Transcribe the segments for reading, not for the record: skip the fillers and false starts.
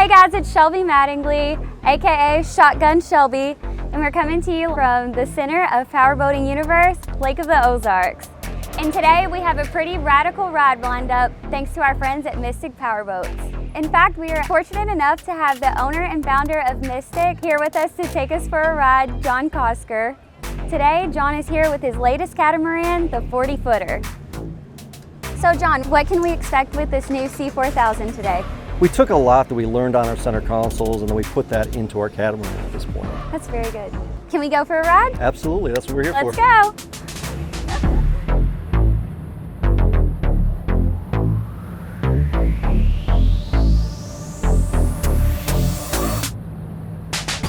Hey guys, it's Shelby Mattingly, aka Shotgun Shelby, and we're coming to you from the center of powerboating universe, Lake of the Ozarks. And today we have a pretty radical ride lined up thanks to our friends at Mystic Powerboats. In fact, we are fortunate enough to have the owner and founder of Mystic here with us to take us for a ride, John Kosker. Today, John is here with his latest catamaran, the 40-footer. So John, what can we expect with this new C4000 today? We took a lot that we learned on our center consoles and then we put that into our catamaran at this point. That's very good. Can we go for a ride? Absolutely, that's what we're here for. Let's go.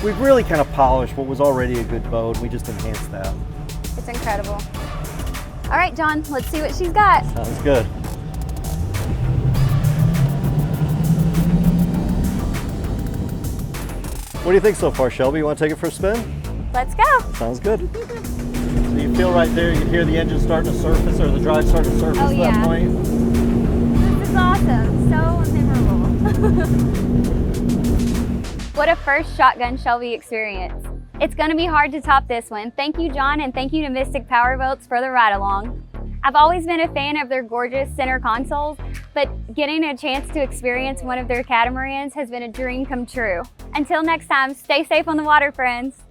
We've really kind of polished what was already a good boat. We just enhanced that. It's incredible. All right, John, let's see what she's got. Sounds good. What do you think so far, Shelby? You want to take it for a spin? Let's go. Sounds good. So you feel right there, you can hear the engine starting to surface, or the drive starting to surface at that point. This is awesome. So memorable. What a first Shotgun Shelby experience. It's going to be hard to top this one. Thank you, John, and thank you to Mystic Powerboats for the ride along. I've always been a fan of their gorgeous center consoles, but getting a chance to experience one of their catamarans has been a dream come true. Until next time, stay safe on the water, friends.